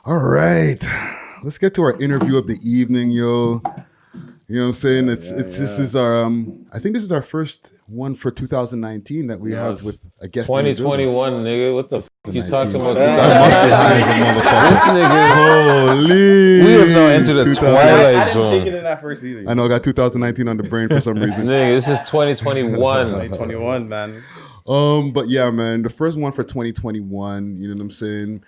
All right. Let's get to our interview of the evening, yo. You know what I'm saying? This is our I think this is our first one for 2019 that we have with a guest. 2021, nigga. What the f*** you talking about? This nigga. Holy. We have now entered the twilight zone. I didn't take it in that first either. I know I got 2019 on the brain for some reason. Nigga, this is 2021. 2021, man. But yeah, man, the first one for 2021, you know what I'm saying?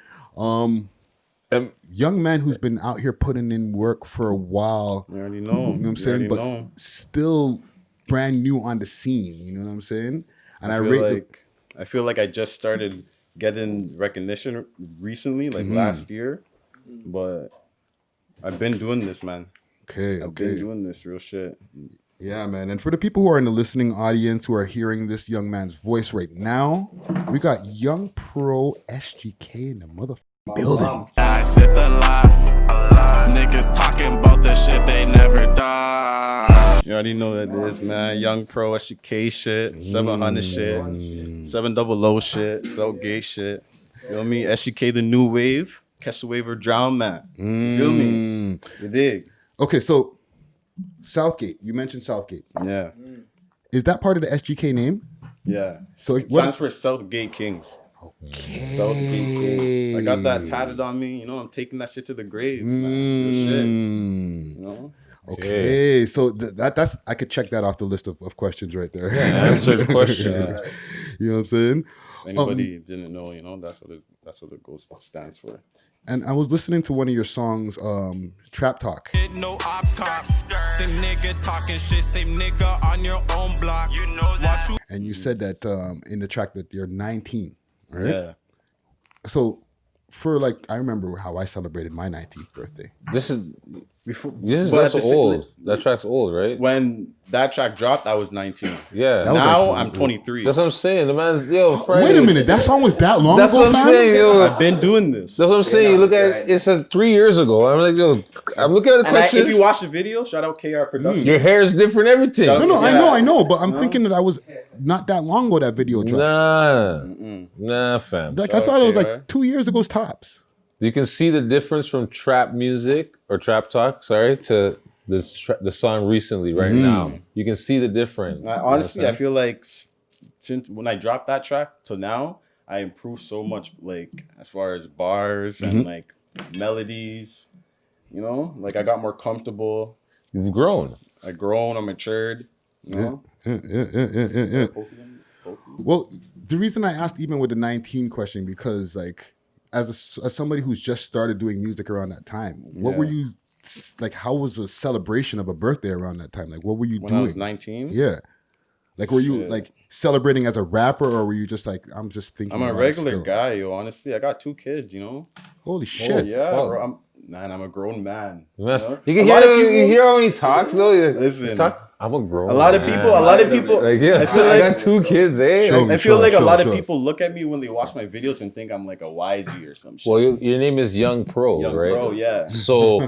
Young man who's been out here putting in work for a while. You already know. You know what I'm saying? But still brand new on the scene. You know what I'm saying? And I feel like I just started getting recognition recently, like last year. But I've been doing this, man. I've been doing this real shit. Yeah, man. And for the people who are in the listening audience who are hearing this young man's voice right now, we got YungPro SGK in the motherfucking building. I sip the lie. Niggas talking about the shit they never done. You already know what it is, man. YungPro SGK shit, 700 shit, 700 shit, Southgate shit. Feel me? SGK the new wave. Catch the wave or drown, man. Feel me? You dig? Okay, so Southgate. You mentioned Southgate. Yeah. Is that part of the SGK name? Yeah. So it stands for Southgate Kings. Okay. Southgate Kings. I got that tatted on me. You know, I'm taking that shit to the grave, man. Real shit. You know? Okay, so that's I could check that off the list of questions right there. Yeah, answer the question. You know what I'm saying? If anybody didn't know, you know, that's what it goes stands for. And I was listening to one of your songs, Trap Talk. No op top. Same nigga talking shit. Same nigga on your own block. You know that. And you said that in the track that you're 19, right? Yeah. So for like, I remember how I celebrated my 19th birthday. That's But old. That track's old, right? When that track dropped, I was 19. Yeah. Now I'm 23. That's what I'm saying. The man's, yo, Friday. Wait a minute, that song was that long That's ago, what I'm fam? saying, yo. I've been doing this. That's what I'm saying. You look at it says 3 years ago. I'm like, yo, I'm looking at the questions. If you watch the video, shout out KR Production. Your hair is different, everything. Shout out- No, Yeah. I know, but I'm thinking that I was not that long ago that video dropped. Nah, fam. Like I thought it was like 2 years ago's tops. You can see the difference from trap music or trap talk, to the song recently, right now. You can see the difference. Honestly, I feel like since when I dropped that track to now, I improved so much, like as far as bars and like melodies. You know, like I got more comfortable. You've grown. I matured. You know. Yeah. Well, the reason I asked even with the 19 question, because like as somebody who's just started doing music around that time, what were you like? How was the celebration of a birthday around that time? Like, what were you doing? When I was 19? Yeah. Like, were you like celebrating as a rapper, or were you just like, I'm just thinking? I'm a regular guy, yo. Honestly, I got 2 kids. You know. Holy shit! Yeah, bro, I'm a grown man. You can hear how he talks though. Listen. I'm a grown. A lot of people. Like, yeah, I got 2 kids, eh? I feel like a lot of people look at me when they watch my videos and think I'm like a YG or some shit. Well, your name is YungPro, right? YungPro, yeah. So,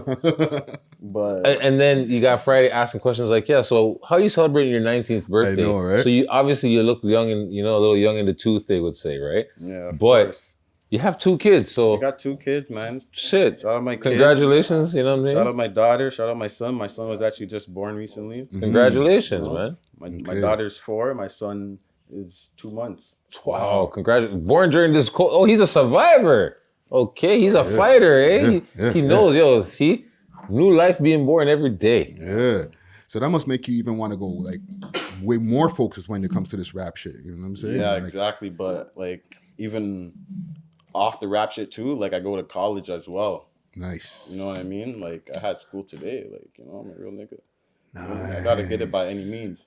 but and then you got Friday asking questions like, yeah. So how you celebrating your 19th birthday? I know, right? So you obviously look young and a little young in the tooth, they would say, right? Yeah. But you have 2 kids, so I got 2 kids, man. Shit. Shout out my kids. Congratulations, you know what I'm saying? Shout out my daughter. Shout out my son. My son was actually just born recently. Congratulations, man. My daughter's 4. My son is 2 months. Wow, congratulations. Born during this cold. Oh, he's a survivor. Okay, he's a fighter, eh? He knows, yo, see? New life being born every day. Yeah. So that must make you even want to go like way more focused when it comes to this rap shit. You know what I'm saying? Yeah, like, exactly. But like even off the rap shit too, like I go to college as well. Nice. You know what I mean? Like I had school today. Like, you know, I'm a real nigga. Nice. I gotta get it by any means.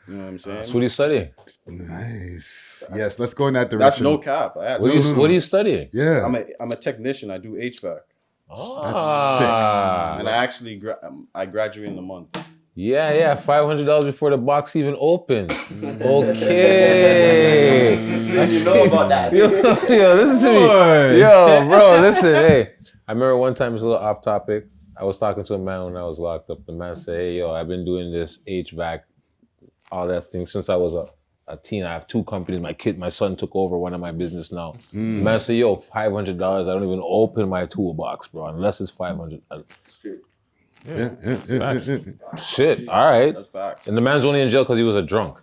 You know what I'm saying? That's what are you studying? Nice. Yes, let's go in that direction. That's no cap. What are you studying? Yeah. I'm a technician. I do HVAC. That's sick. And I actually I graduate in a month. Yeah, $500 before the box even opens. Okay. You know about that. Yo, listen to me. Yo, bro, listen. Hey, I remember one time, it's a little off topic. I was talking to a man when I was locked up. The man said, hey, yo, I've been doing this HVAC, all that thing since I was a a teen. I have 2 companies. My son took over one of my business now. Man say, yo, $500. I don't even open my toolbox, bro, unless it's $500. Shit. All right. That's facts. And the man's only in jail because he was a drunk.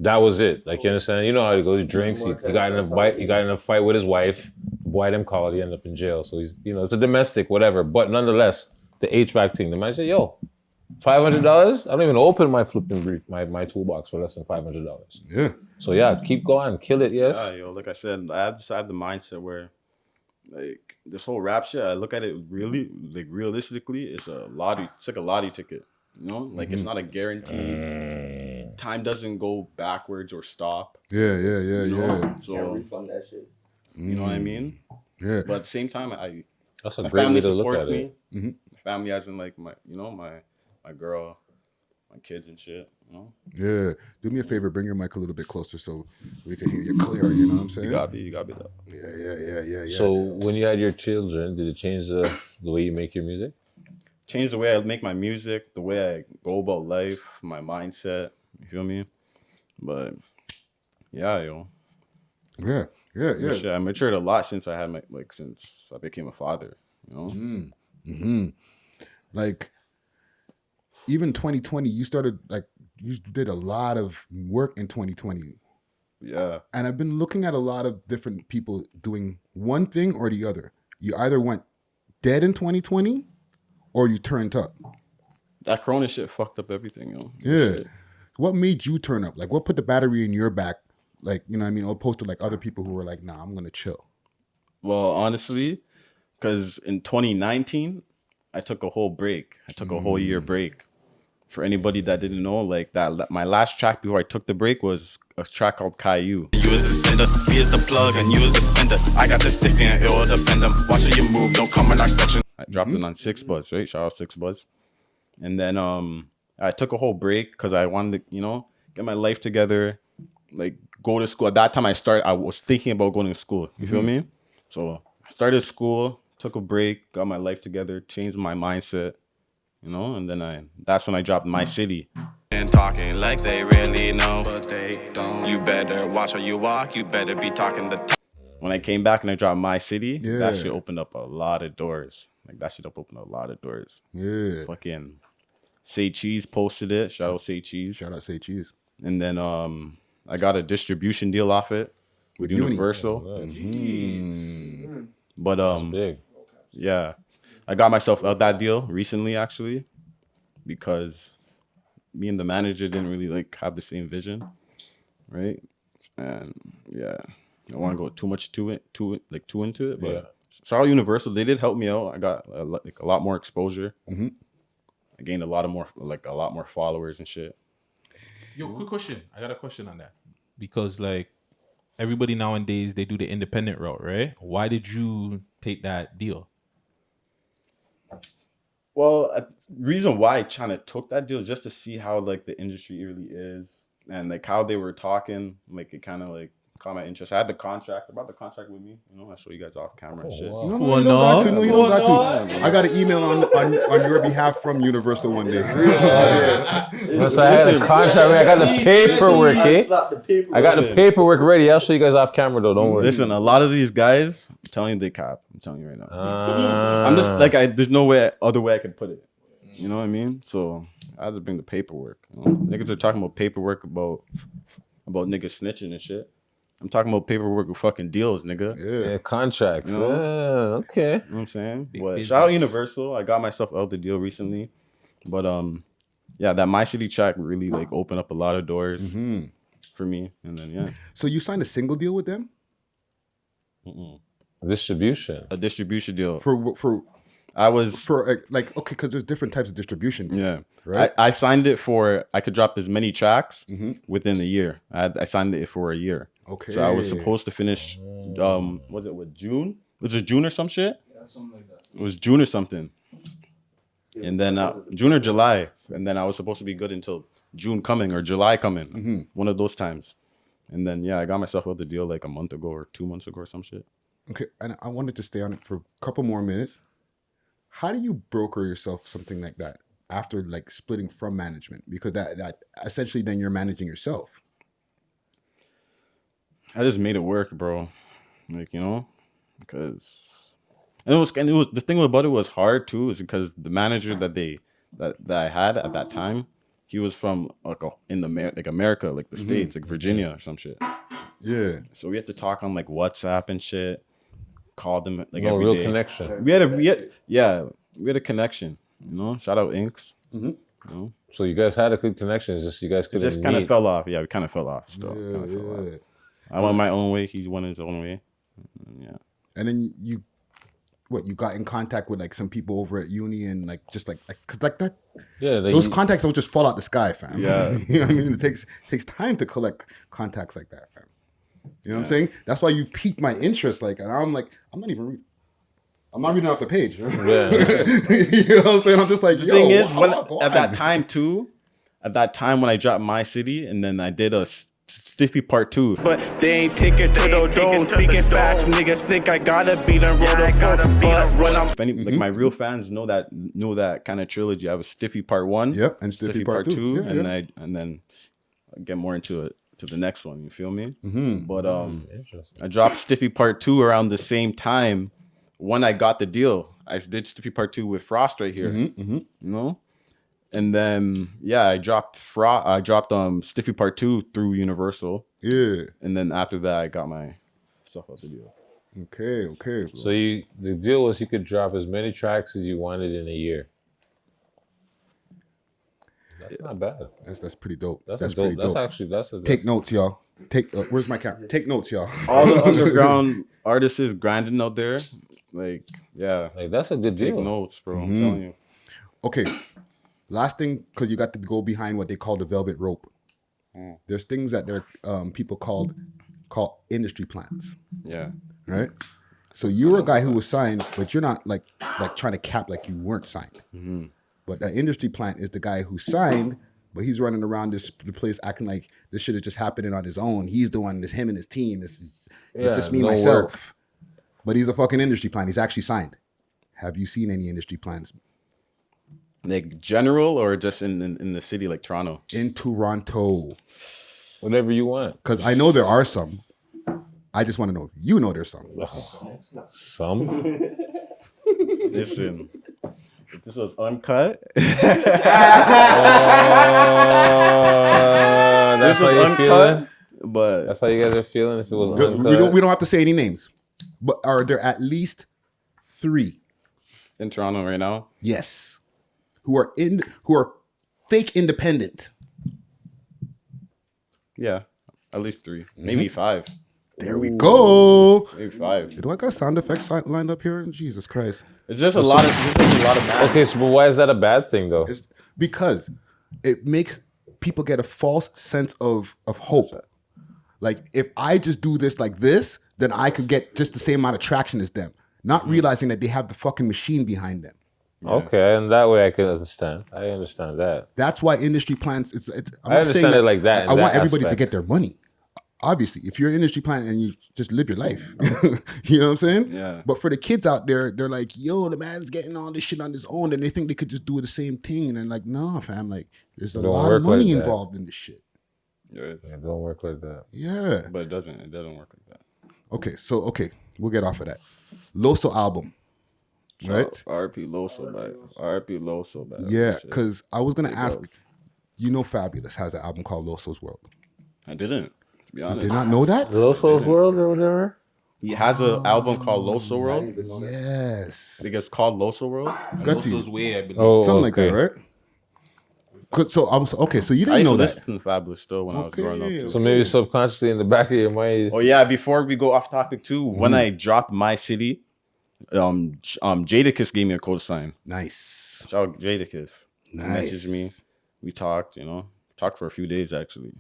That was it. Like, you understand? You know how he goes. He drinks. He got in a fight. He got in a fight with his wife. The boy them called. He ended up in jail. So he's, you know, it's a domestic, whatever. But nonetheless, the HVAC thing. The man said, yo, $500. I don't even open my flipping my toolbox for less than $500. Yeah. So yeah, keep going, kill it. Yes. Yeah, yo, like I said, I have the mindset where, like, this whole rap shit, I look at it really, like, realistically, it's a lottery. It's like a lottery ticket, you know? Like, it's not a guarantee. Time doesn't go backwards or stop. Yeah. You know? Can't So, refund that shit. you know what I mean? Yeah. But at the same time, That's a my great family way to look supports at it. me. My family, as in, like, my girl, my kids and shit, you know? Yeah. Do me a favor, bring your mic a little bit closer so we can hear you clear, you know what I'm saying? You gotta be that. Yeah. So when you had your children, did it change the way you make your music? Change the way I make my music, the way I go about life, my mindset, you feel me? But, yeah, yo. Yeah. Shit, I matured a lot since I had since I became a father, you know? Like, even 2020, you started, like, you did a lot of work in 2020. Yeah. And I've been looking at a lot of different people doing one thing or the other. You either went dead in 2020 or you turned up. That Corona shit fucked up everything, yo. Yeah. What made you turn up? Like, what put the battery in your back? Like, you know what I mean? Opposed to, like, other people who were like, nah, I'm going to chill. Well, honestly, because in 2019, I took a whole break. I took a whole year break. For anybody that didn't know, like, that my last track before I took the break was a track called Caillou. You is the spender, he is the plug, and you is the spender. I got the stiffy and it will defend them. Watch you move, don't come in our section. I dropped it on 6 Buzz, right? Shout out 6 Buzz. And then I took a whole break because I wanted to, you know, get my life together, like, go to school. At that time, I was thinking about going to school. You feel me? So I started school, took a break, got my life together, changed my mindset, you know, and then that's when I dropped My City. And talking like they really know, but they don't. You better watch how you walk, you better be talking the When I came back and I dropped My City, Yeah. that shit opened up a lot of doors. Like, that shit opened up a lot of doors. Yeah. Fucking Say Cheese posted it. Shout out Say Cheese. Shout out Say Cheese. And then I got a distribution deal off it with Uni. Universal. But Big. yeah, I got myself out that deal recently, actually, because me and the manager didn't really, like, have the same vision, right? And yeah, I want to go too into it, but shout out Universal. They did help me out. I got a lot more exposure. I gained a lot more followers and shit. Yo, quick question. I got a question on that. Because, like, everybody nowadays, they do the independent route, right? Why did you take that deal? Well, reason why I kind of took that deal is just to see how, like, the industry really is and, like, how they were talking. Like, it kind of, like, caught my interest. I had the contract. I brought the contract with me. You know, I'll show you guys off camera and shit. You don't got to. I got an email on your behalf from Universal one day. So I had a contract. I got the paperwork, eh? I got the paperwork ready. I'll show you guys off camera though. Don't worry. Listen, a lot of these guys, I'm telling you, they cap. I'm telling you right now. I'm just like, there's no other way I could put it. You know what I mean? So I had to bring the paperwork. You know? Niggas are talking about paperwork about niggas snitching and shit. I'm talking about paperwork with fucking deals, nigga. Yeah, contracts. You know? Okay. You know what I'm saying? Big But business. shout out Universal. I got myself out the deal recently. But yeah, that My City track really, like, opened up a lot of doors for me. And then yeah. So you signed a single deal with them Distribution. A distribution deal. for I was like, okay, because there's different types of distribution. yeah. Right? I signed it for I could drop as many tracks within a year. I signed it for a year. Okay. So I was supposed to finish was it with June? Was it June or some shit? Yeah, something like that. It was June or something. And then June or July. And then I was supposed to be good until June coming or July coming. One of those times. And then yeah, I got myself out the deal like a month ago or 2 months ago or some shit. Okay, and I wanted to stay on it for a couple more minutes. How do you broker yourself something like that after, like, splitting from management? Because that essentially then you're managing yourself. I just made it work, bro. Like, you know, because and it was the thing about it was hard too, is because the manager that I had at that time, he was from like America, like the States, like Virginia or some shit. Yeah. So we had to talk on like WhatsApp and shit. Called them like No every real day. connection. We had a connection. You know, shout out Inks. You know, So you guys had a good connection. It's just you guys it couldn't just kind of meet. fell off. Yeah, we kind of fell off. Still, Yeah, kinda fell off. yeah. I went my own way. He went his own way. Yeah. And then you got in contact with like some people over at uni and like just like cause like that. Yeah, Those contacts don't just fall out the sky, fam. Yeah. You know what I mean? It takes time to collect contacts like that, fam. You know what I'm saying? That's why you've piqued my interest. Like, and I'm like, I'm not reading off the page. Yeah. You know what I'm saying? I'm just like, The thing is, when go at on. that time when I dropped my city, and then I did a Stiffy Part 2. But they ain't take it to the dome. Speaking facts, niggas think I gotta beat them. But when I'm If any, like my real fans know that kind of trilogy. I was Stiffy Part 1, Yep, and Stiffy Part 2. Yeah, and yeah. and then I get more into it to the next one. You feel me? Mm-hmm. But Interesting. I dropped Stiffy Part 2 around the same time when I got the deal. I did Stiffy Part 2 with Frost right here. You know? And then I dropped Stiffy Part 2 through Universal. Yeah. And then after that I got my stuff out the deal. Okay. Bro. So the deal was you could drop as many tracks as you wanted in a year. That's not bad. That's pretty dope. That's That's dope. pretty dope. That's Take notes, y'all. Where's my camera? Take notes, y'all. All the underground artists is grinding out there. Like, yeah. like that's a good Take deal. notes, bro. I'm telling you. Okay. Last thing, because you got to go behind what they call the velvet rope. There's things that they're people call industry plants, Yeah. right? So you're a guy who was signed, but you're not like trying to cap like you weren't signed. But the industry plant is the guy who signed, but he's running around the place acting like this shit is just happening on his own. He's the one. This him and his team. It's just me no myself. work. But he's a fucking industry plant. He's actually signed. Have you seen any industry plants Like general or just in the city like Toronto? in Toronto? Whatever you want. Because I know there are some. I just want to know if you know there's some. Some. Listen, if this was uncut, That's how you feeling. but That's how you guys are feeling. If it was We uncut. don't have to say any names. But are there at least 3? in Toronto right now, Yes. Who are fake independent. yeah, at least 3, maybe 5, There we go. maybe 5. Do I got sound effects lined up here? Jesus Christ. It's just a lot of bands. Okay, so but why is that a bad thing though? It's because it makes people get a false sense of hope. Like if I just do this like this, then I could get just the same amount of traction as them. Not realizing that they have the fucking machine behind them. Okay, and that way I can understand. I understand that. That's why industry plans. I'm I not saying understand it like that in I want that everybody to aspect. get their money. Obviously, if you're an industry plant and you just live your life, you know what I'm saying? Yeah. But for the kids out there, they're like, "Yo, the man's getting all this shit on his own," and they think they could just do the same thing. And then like, "No, fam, like there's a Don't lot of work like money that. involved in this shit." Yeah, It don't work like that. Yeah. but it doesn't work like that. Okay, we'll get off of that. Loso album, right? RP Loso, man. RP Loso, man. Yeah, Shit. because I was gonna Big ask. ups. You know, Fabulous has an album called Loso's World. I didn't, to be You honest. did not know that? Loso's World or whatever? He has an album called Loso World. Yes. I think it's called Loso World. Guttzy. Loso's Way, I believe. Oh, Something like that, okay. right? So you I didn't used know to that. listen to Fabulous still when I was growing up. Okay. Too. So maybe subconsciously in the back of your mind. Oh yeah, before we go off topic too, when I dropped my city, Jadakiss gave me a cosign. Nice. Shout out Jadakiss. He Nice. messaged me. We talked, talked for a few days actually.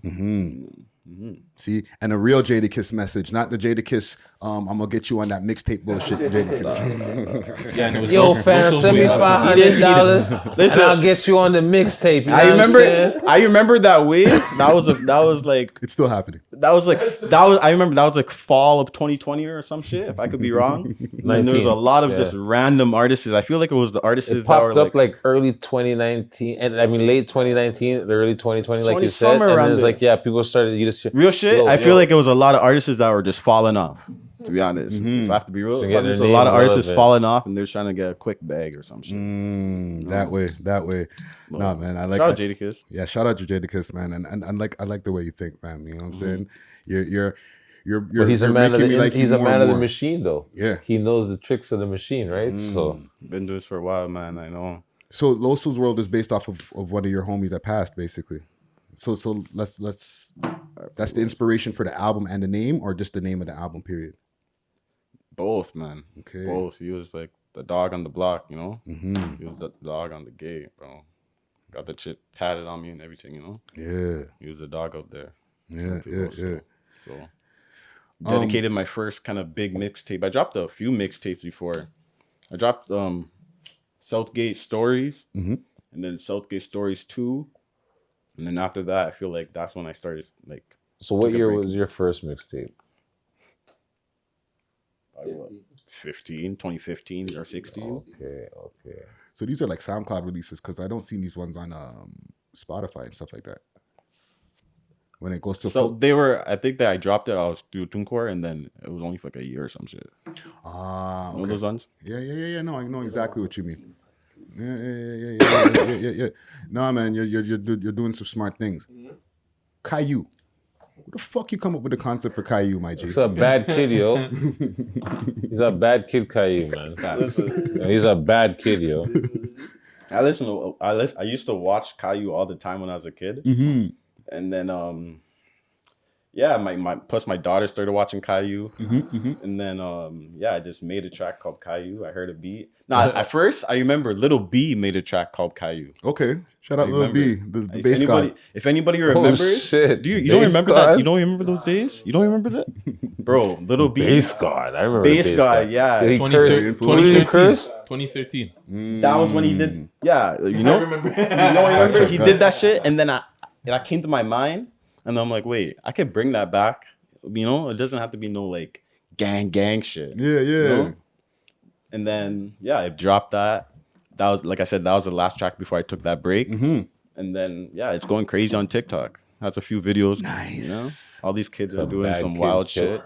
See, and a real Jadakiss message, not the Jadakiss. I'm gonna get you on that mixtape bullshit, Jadakiss. Yeah, and it was Yo, Loso's fam, send me Way. $500 and Listen. I'll get you on the mixtape. You know what I'm saying? I remember that wave. That was like It's still happening. I remember that was like fall of 2020 or some shit. If I could be wrong. And there was a lot of just random artists. I feel like it was the artists It that popped were up like early 2019, and I mean late 2019, the early 2020, like you said. And then it's like people started. You just real shit. I feel like it was a lot of artists that were just falling off. To be honest, if I have to be real, there's a lot of artists falling off, and they're trying to get a quick bag or some shit. That way. Nah, man, I like shout out that. Jadakiss. Yeah, shout out to Jadakiss, man, and I like the way you think, man. You know what I'm saying? You're but he's a man of the machine, though. Yeah, he knows the tricks of the machine, right? So been doing this for a while, man. I know. So Loso's World is based off of one of your homies that passed, basically. So let's that's the inspiration for the album and the name, or just the name of the album, period. Both, man. Okay. Both. He was like the dog on the block, you know? He was the dog on the gate, bro. Got the chip tatted on me and everything, you know? Yeah. He was the dog up there. Yeah. So dedicated my first kind of big mixtape. I dropped a few mixtapes before. I dropped Southgate Stories and then Southgate Stories 2. And then after that, I feel like that's when I started like. So what year was your first mixtape? 2015 or 16. Okay. So these are like SoundCloud releases, because I don't see these ones on Spotify and stuff like that. When it goes to they were. I think that I dropped it. I was through TuneCore, and then it was only for like a year or some shit. Okay. Know those ones? Yeah. No, I know exactly what you mean. Yeah. Nah, man, you're doing some smart things. Caillou. Who the fuck you come up with the concept for Caillou, my G? He's a bad kid, yo. He's a bad kid, Caillou, man. He's a bad kid, yo. I used to watch Caillou all the time when I was a kid, and then plus my daughter started watching Caillou, and then I just made a track called Caillou. I heard a beat. At first I remember Little B made a track called Caillou. Okay, shout out Little B, the bass guy. If anybody remembers, shit. you don't remember that? You don't remember those days? You don't remember that, bro? Little B, bass god. I remember bass guy. Yeah, 2013. That was when he did. Yeah, you know. I remember. He did that shit, and then that came to my mind. And I'm like, wait, I could bring that back. You know, it doesn't have to be no like gang shit. Yeah. You know? And then I dropped that. That was, like I said, that was the last track before I took that break. And then it's going crazy on TikTok. Has a few videos. Nice. You know? All these kids are doing some wild shit.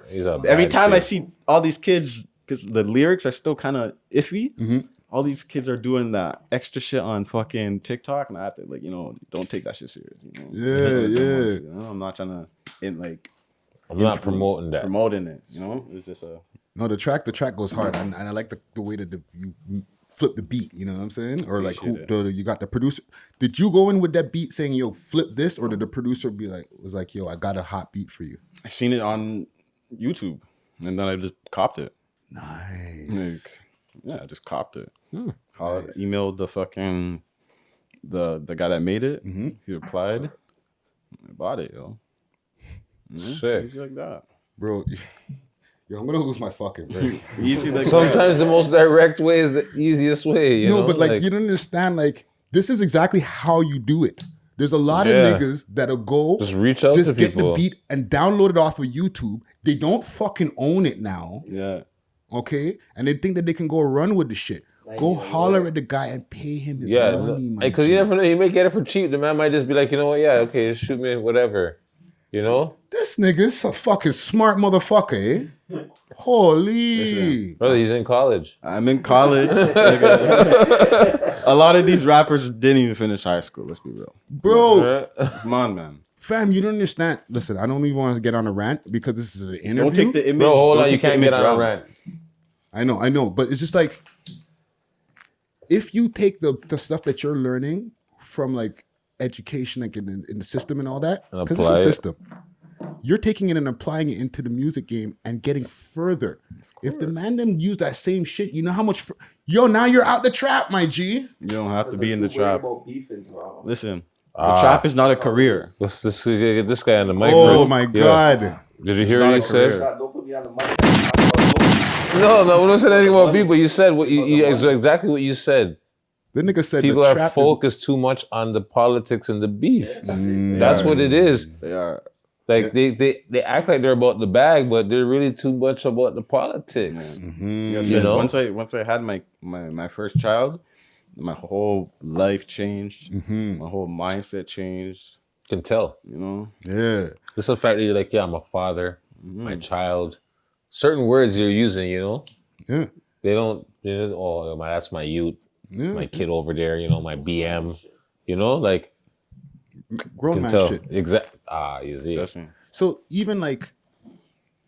Every time I see all these kids, because the lyrics are still kind of iffy. All these kids are doing that extra shit on fucking TikTok, and I have to don't take that shit serious. You know? Yeah. You know? I'm not trying to I'm not promoting it. You know, it's just No, the track goes hard, and I like the way that you flip the beat. You know what I'm saying? Or like you got the producer. Did you go in with that beat saying, "Yo, flip this," or did the producer was like, "Yo, I got a hot beat for you"? I seen it on YouTube, and then I just copped it. Nice. I just copped it. Nice. Emailed the fucking the guy that made it. He replied. I bought it, yo. Sick. Easy like that, bro. Yo, I'm gonna lose my fucking brain. Sometimes the most direct way is the easiest way. You know? But like you don't understand. Like this is exactly how you do it. There's a lot of niggas that'll go just reach out to get people. the beat and download it off of YouTube. They don't fucking own it now. Yeah. Okay, and they think that they can go run with the shit. Go holler at the guy and pay him his money, man. Because you never know, you may get it for cheap. The man might just be like, you know what? Yeah, okay, shoot me, whatever. You know? This nigga's a fucking smart motherfucker, eh? Holy. Brother, he's in college. I'm in college. A lot of these rappers didn't even finish high school. Let's be real, bro. Come on, man. Fam, you don't understand. Listen, I don't even want to get on a rant because this is an interview. Don't take the image. Bro, hold on, you can't get on a rant. I know, but it's just like if you take the stuff that you're learning from like education, like in the system and all that, because it's a system, you're taking it and applying it into the music game and getting further. If the man them use that same shit, you know how much. Now you're out the trap, my G. You don't have to be in the trap. Listen. The trap is not a career. Let's get this guy on the mic. Oh my God. Did you hear what he said? Don't put me on the mic. No, we don't say anything about beat, but you said exactly what you said. The nigga said people are focused too much on the politics and the beef. That's what it is. They are. Like they act like they're about the bag, but they're really too much about the politics. Yeah, You know? once I had my first child, my whole life changed. My whole mindset changed. Can tell. You know? Yeah. Just the fact that you're like, yeah, I'm a father, my child. Certain words you're using, you know? Yeah. They don't, you know, oh, that's my youth, my kid over there, you know, my BM, you know, like, Grown can man tell. shit. You see. So even like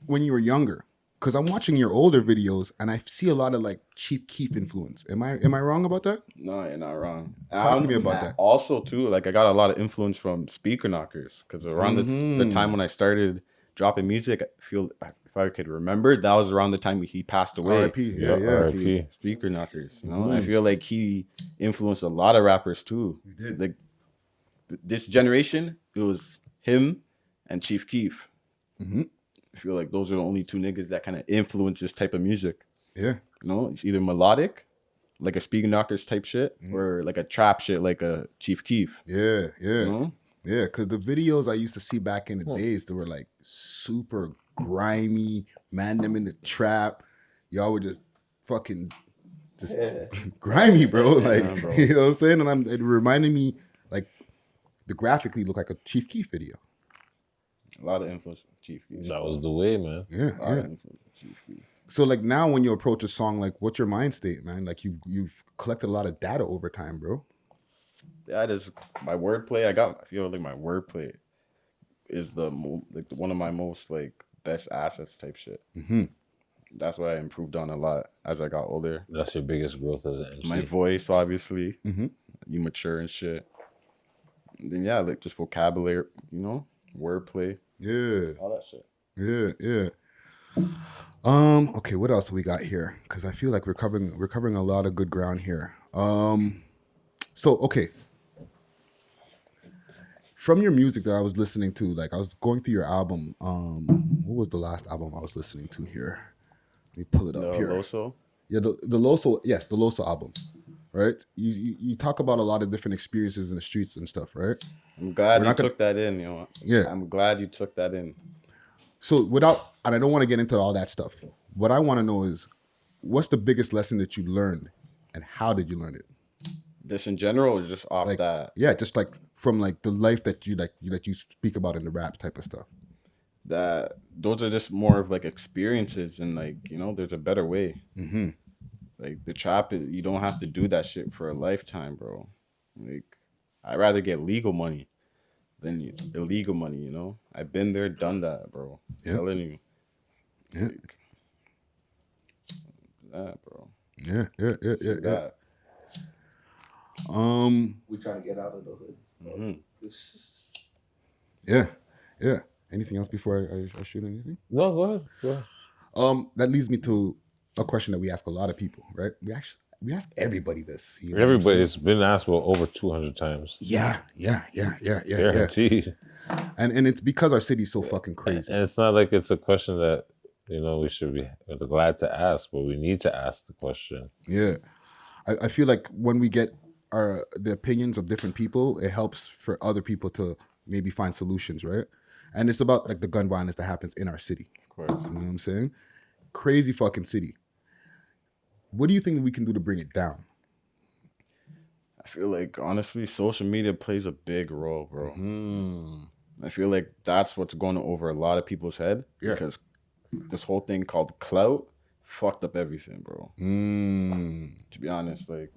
when you were younger, because I'm watching your older videos and I see a lot of like Chief Keef influence. Am I wrong about that? No, you're not wrong. Talk to me about that. Also, too, like I got a lot of influence from speaker knockers because around the time when I started dropping music, I feel if I could remember, that was around the time he passed away. R.I.P. Yeah. R.I.P. Speaker knockers. You know, I feel like he influenced a lot of rappers too. Like this generation, it was him and Chief Keef. I feel like those are the only two niggas that kind of influence this type of music. Yeah. You know, it's either melodic, like a speaker knockers type shit, or like a trap shit, like a Chief Keef. Yeah. You know? Yeah, because the videos I used to see back in the days, they were like super grimy, man, them in the trap. Y'all were just fucking grimy, bro. Like, bro. you know what I'm saying? And it reminded me, like, the graphically look like a Chief Keef video. A lot of influence from Chief Keef. That was the way, man. Yeah, A lot of influence from Chief Keef. So, like, now when you approach a song, like, what's your mind state, man? Like, you've collected a lot of data over time, bro. That is my wordplay. I feel like my wordplay is one of my most like best assets type shit. That's what I improved on a lot as I got older. That's your biggest growth as an MC. My voice, obviously. You mature and shit. And then yeah, like just vocabulary, you know, wordplay, Yeah. all that shit. Yeah. Okay, what else do we got here? Because I feel like we're covering a lot of good ground here. So okay. From your music that I was listening to, like I was going through your album. What was the last album I was listening to here? Let me pull it up here. Loso? Yeah, the Loso, yes, the Loso album. Right? You talk about a lot of different experiences in the streets and stuff, right? I'm glad you took that in, you know. Yeah. I'm glad you took that in. So and I don't want to get into all that stuff. What I want to know is, what's the biggest lesson that you learned, and how did you learn it? This in general, or just off Like, that? yeah, just like from like the life that you speak about in the rap type of stuff. That those are just more of like experiences, and like, you know, there's a better way. Like the trap, you don't have to do that shit for a lifetime, bro. Like I'd rather get legal money than illegal money, you know. I've been there, done that, bro. Yeah. Telling you. Yeah. Like, that, bro. Yeah. That. We trying to get out of the hood. Yeah. Anything else before I shoot anything? No, go ahead. That leads me to a question that we ask a lot of people, right? We ask everybody this. You know Everybody's been asked about over 200 times. Yeah. Guaranteed. And it's because our city's so fucking crazy. And it's not like it's a question that, you know, we should be glad to ask, but we need to ask the question. Yeah. I feel like when we get the opinions of different people, it helps for other people to maybe find solutions, right? And it's about like the gun violence that happens in our city. Of course. You know what I'm saying? Crazy fucking city. What do you think we can do to bring it down? I feel like, honestly, social media plays a big role, bro. I feel like that's what's going over a lot of people's head. Yeah. Because this whole thing called clout fucked up everything, bro. To be honest, like...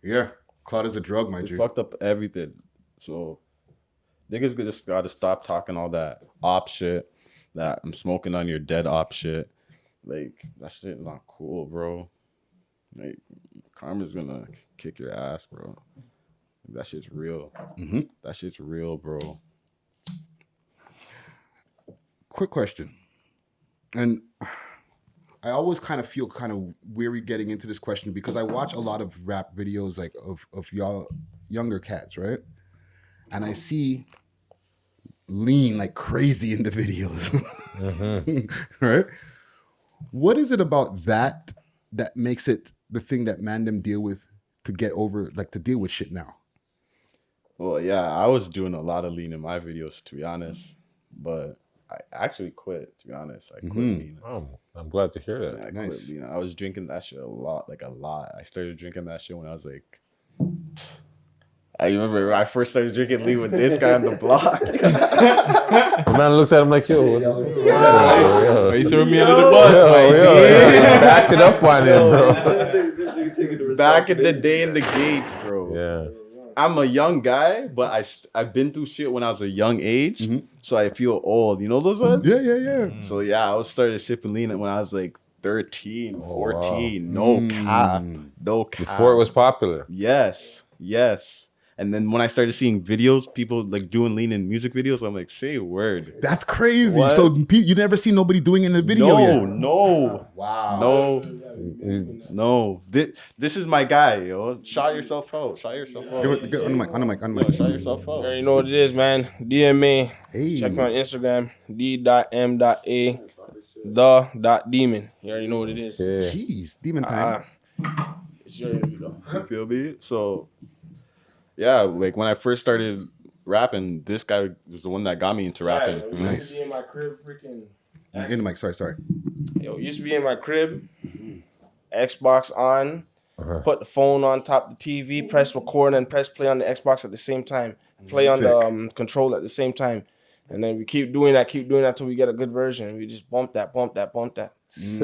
Yeah. Clout is a drug, my It G. fucked up everything. So niggas just gotta stop talking all that op shit, that I'm smoking on your dead op shit. Like, that shit not cool, bro. Like, karma's gonna kick your ass, bro. That shit's real. That shit's real, bro. Quick question. And I always kind of feel kind of weary getting into this question because I watch a lot of rap videos like of y'all younger cats, right? And I see lean like crazy in the videos. Right? What is it about that makes it the thing that man them deal with to get over, like to deal with shit now? Well, yeah, I was doing a lot of lean in my videos, to be honest. But I actually quit, to be honest. I quit lean. I'm glad to hear that. I Nice. quit lean. I was drinking that shit a lot. I started drinking that shit when I was like... I remember when I first started drinking lean with this guy on the block. The man looks at him like, yo, Are you throwing me under the bus, back it up on him, bro. Back in the day in the gates, bro. Yeah. I'm a young guy, but I've been through shit when I was a young age, so I feel old. You know those ones? Yeah. So yeah, I started sipping lean when I was like 13, 14. Wow. No cap. Before it was popular. Yes. And then when I started seeing videos, people like doing lean in music videos, I'm like, say a word. That's crazy. What? So you never see nobody doing it in the video yet? No. Wow. No. This is my guy, yo. Shout yourself out. Get on the mic. Yo, shout yourself out. You already know what it is, man. DM me. Hey. Check me on Instagram. d.m.a.the.demon. You already know what it is. Yeah. Jeez, demon time. It's your interview, though. You feel me? So, yeah, like when I first started rapping, this guy was the one that got me into rapping. Yeah, Nice. used to be in my crib, freaking. In the mic. Sorry. Yo, used to be in my crib, Xbox on, put the phone on top of the TV, press record, and press play on the Xbox at the same time. Play on the controller at the same time. And then we keep doing that till we get a good version. We just bump that. Sick.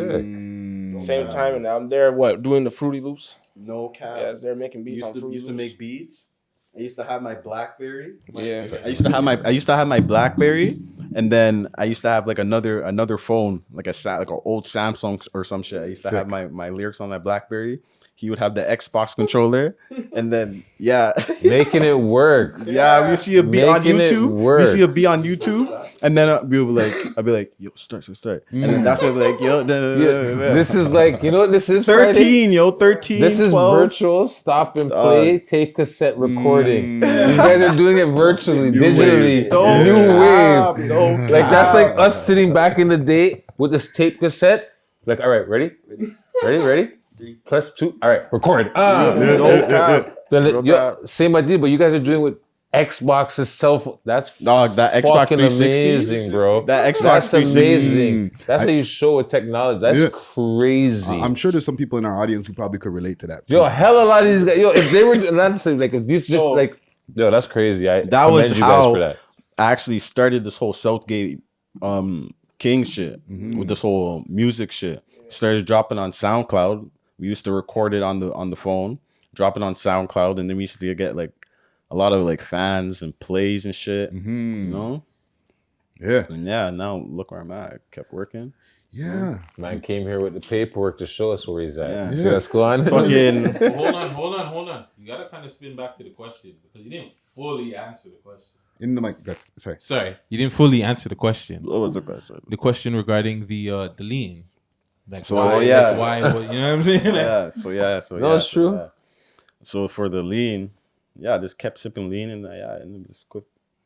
Same time, and I'm there, doing the Fruity Loops? No cap. Yeah, I was there making beats on Fruity used to Loops. make beats. I used to have my BlackBerry. Yeah. I used to have my BlackBerry, and then I used to have like another phone, like an old Samsung or some shit. I used to have my lyrics on my BlackBerry. He would have the Xbox controller, and then Making it work. yeah, we see a beat on Making it YouTube. work. We see a beat on YouTube, and then I'd be like, yo, start, and then that's what I'd be like, yo, This is like, you know what this is? 13, Friday? yo, 13. This is 12. virtual stop and play, tape cassette recording. These guys are doing it virtually, digitally. New wave. Like that's like us sitting back in the day with this tape cassette. Like, all right, ready? 3 + 2. All right, record. Same idea, but you guys are doing with Xbox's cell phone. That's Dog, that Xbox fucking 360, amazing, bro. That Xbox That's 360. amazing. That's how you show with technology. That's crazy. I'm sure there's some people in our audience who probably could relate to that. Yo, hell a lot of these guys. Yo, if they were not saying like if these just like, yo, that's crazy. That was commend you guys for how that. I actually started this whole Southgate King shit with this whole music shit. Started dropping on SoundCloud. We used to record it on the phone, drop it on SoundCloud, and then we used to get like a lot of like fans and plays and shit. You know? Yeah. And yeah, now look where I'm at. I kept working. Yeah. Man came here with the paperwork to show us where he's at. Yeah. See what's going on? Fucking Hold on. You gotta kind of spin back to the question because you didn't fully answer the question. In the mic. Sorry. You didn't fully answer the question. what was the question? The question regarding the lean. Like So, why, yeah. like why, you know what I'm saying? Like, No, it's true. Yeah. So for the lean, I just kept sipping lean and then just quit.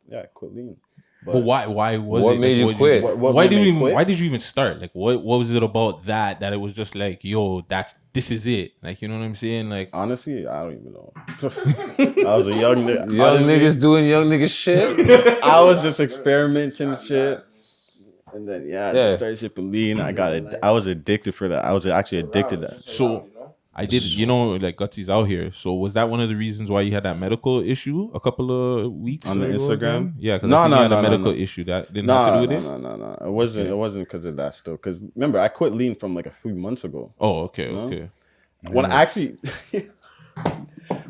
Yeah, I quit lean. But why was What it? made you quit? Why did you even start? Like what was it about that it was just like, yo, this is it? Like, you know what I'm saying? Like Honestly, I don't even know. I was a young nigga. Young niggas doing young nigga shit. I was just experimenting and shit. And then I just started sipping lean. I was addicted for that. I was actually addicted to that. so I did, like Gutzy's out here. So was that one of the reasons why you had that medical issue a couple of weeks On the ago? Instagram? Yeah, because No, you had a no, medical no. issue that didn't have to do with it. No. It wasn't because of that still. Because remember, I quit lean from like a few months ago. Oh, okay, No? okay. When I actually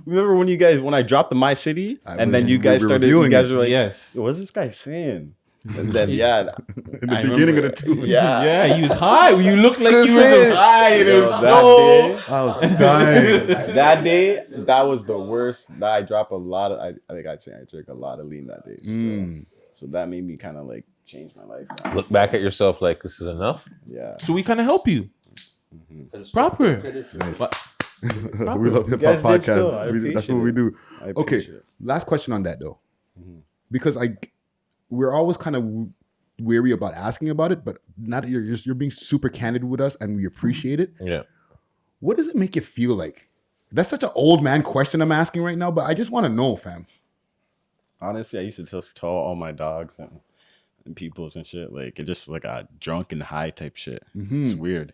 remember when I dropped the My City and then you guys started. You guys were like, Yes. what's this guy saying? And then In the beginning of the tune. Yeah, he was high. You looked like you were just high. It was that slow. day, I was dying. that day, that was the worst. That I dropped a lot of. I think I drank a lot of lean that day. So that made me kind of like change my life. Look back at yourself like this is enough. Yeah. So we kind of help you. Proper. Nice. We love hip hop guys did still. podcasts. I That's appreciate what we it. do. I Okay, appreciate it. last question on that though, because we're always kind of wary about asking about it, but not you're being super candid with us, and we appreciate it. Yeah. What does it make you feel like? That's such an old man question I'm asking right now, but I just want to know, fam. honestly, I used to just tell all my dogs and peoples and shit. Like, it's just like a drunk and high type shit. It's weird.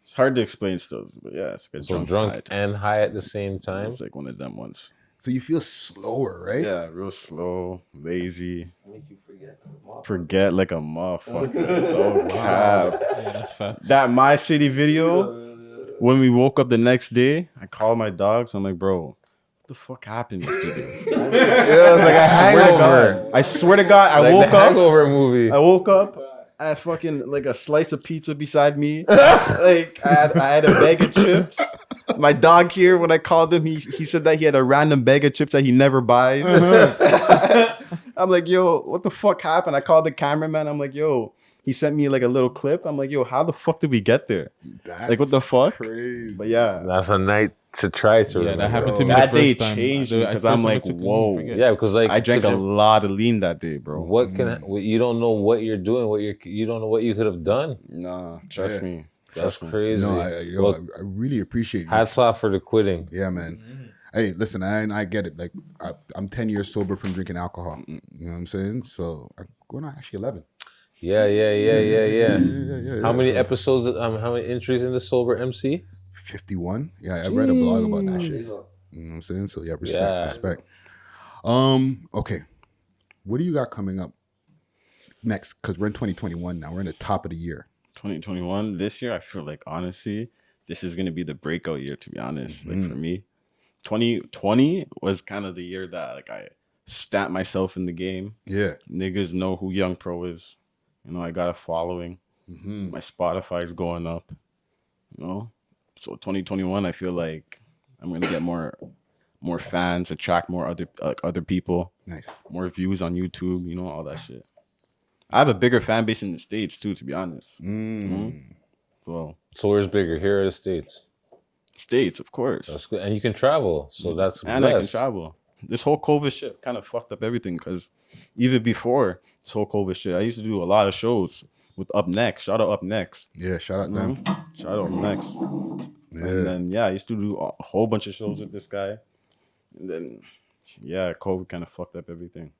It's hard to explain still, but yeah, it's like a So drunk drunk high type. and high at the same time. It's like one of them ones. So you feel slower, right? Yeah, real slow, lazy. Make you forget. Forget like a motherfucker. Oh, cap. Yeah, that's fact. That My City video, when we woke up the next day, I called my dogs. I'm like, bro, what the fuck happened yesterday? Yeah, it was like a hangover. I swear to God, I Like woke the up. Hangover movie. I woke up. I had fucking like a slice of pizza beside me. Like I had a bag of chips. My dog here, when I called him, he said that he had a random bag of chips that he never buys. I'm like, yo, what the fuck happened? I called the cameraman. I'm like, yo, he sent me like a little clip. I'm like, yo, how the fuck did we get there? That's Like, what the fuck? Crazy. But yeah, That's a night to try to. Yeah, remember. that happened to me that the day first time. changed me The because first I'm time I like, took it, you whoa. forget. Yeah, because like I drank a could you- lot of lean that day, bro. What can you don't know what you're doing? You don't know what you could have done. Nah, trust me. That's crazy. No, Well, I really appreciate you. hats off for the quitting. Yeah, man. Hey, listen, I get it. Like, I'm 10 years sober from drinking alcohol. You know what I'm saying? So I'm going on actually 11. Yeah. Yeah. How many So, episodes? How many entries in the sober MC? 51. Yeah, I read a blog about that shit. You know what I'm saying? So yeah, respect. Okay. What do you got coming up next? Because we're in 2021 now. We're in the top of the year. 2021, this year, I feel like, honestly, this is going to be the breakout year, to be honest. Like, for me, 2020 was kind of the year that, like, I stamped myself in the game. Yeah. Niggas know who YungPro is. You know, I got a following. My Spotify is going up. You know? So 2021, I feel like I'm going to get more fans, attract more other people. Nice. More views on YouTube, you know, all that shit. I have a bigger fan base in the States too, to be honest. Well, So where's bigger? Here or the States? States, of course. That's good. And you can travel, so that's And I can blessed. travel. This whole COVID shit kind of fucked up everything because even before this whole COVID shit, I used to do a lot of shows with Up Next. Shout out Up Next. Yeah, shout out them. Shout out Up Next. And then, yeah, I used to do a whole bunch of shows with this guy. And then, yeah, COVID kind of fucked up everything.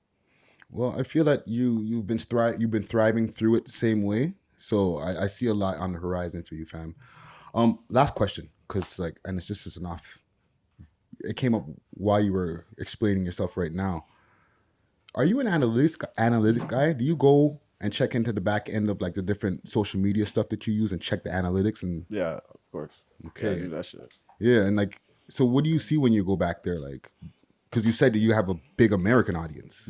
Well, I feel that you've been thriving through it the same way. So I see a lot on the horizon for you, fam. Last question, because and it's just enough. It came up while you were explaining yourself right now. Are you an analytics guy? Do you go and check into the back end of like the different social media stuff that you use and check the analytics and? Yeah, of course. Okay. Yeah, I do that shit. Yeah, and like, so what do you see when you go back there? Like, because you said that you have a big American audience.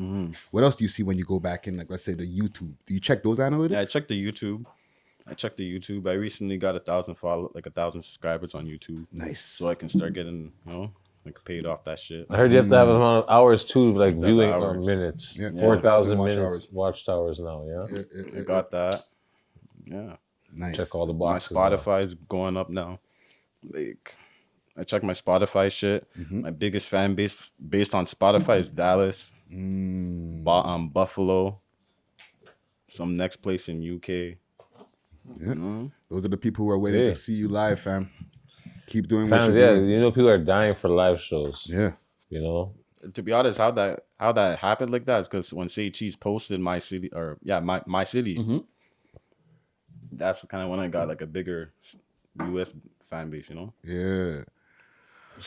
What else do you see when you go back in, like, let's say the YouTube? Do you check those analytics? Yeah, I checked the YouTube. I recently got 1,000 subscribers on YouTube. Nice. So I can start getting, like paid off that shit. I heard you have to have an amount of hours too, like Like that viewing hours. minutes. Yeah, 4,000 watch minutes hours. watched hours now. Yeah. I got that. Yeah. Nice. Check all the My boxes. Spotify is going up now. Like, I check my Spotify shit. My biggest fan base based on Spotify is Dallas, Buffalo, some next place in UK. Yeah. Those are the people who are waiting Yeah. to see you live, fam. Keep doing what Fans, you're yeah, doing. you know people are dying for live shows. Yeah. You know, To be honest, how that happened like that is because when Say Cheese posted my city, my city, that's kind of when I got like a bigger US fan base, you know. Yeah.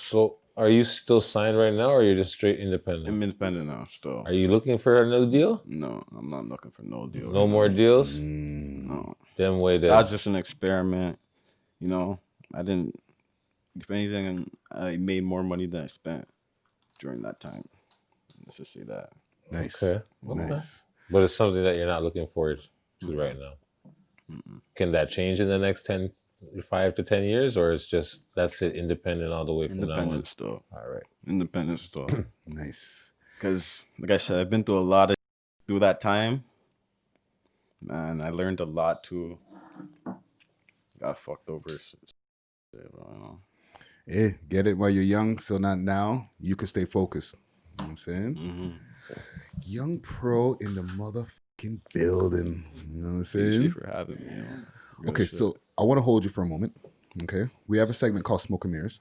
so are you still signed right now, or are you just straight independent? I'm independent now, still. Are you looking for a new deal? No, I'm not looking for no deal. No more deals? No. Them way there. That's just an experiment, you know. I didn't. If anything, I made more money than I spent during that time. Let's just say that. Nice. Okay. Nice. But it's something that you're not looking forward to right now. Can that change in the next 5 to 10 years, or it's just that's it, independent all the way from now on? Independent still. All right. Independent still. Nice. Because, like I said, I've been through a lot through that time. Man, I learned a lot too. Got fucked over. Shit, bro, you know. Yeah, get it while you're young, so not now. You can stay focused. You know what I'm saying? YungPro in the motherfucking building. You know what I'm Thank you saying? for having me. You know. Real Okay, shit. so I want to hold you for a moment. Okay, we have a segment called Smoke and Mirrors.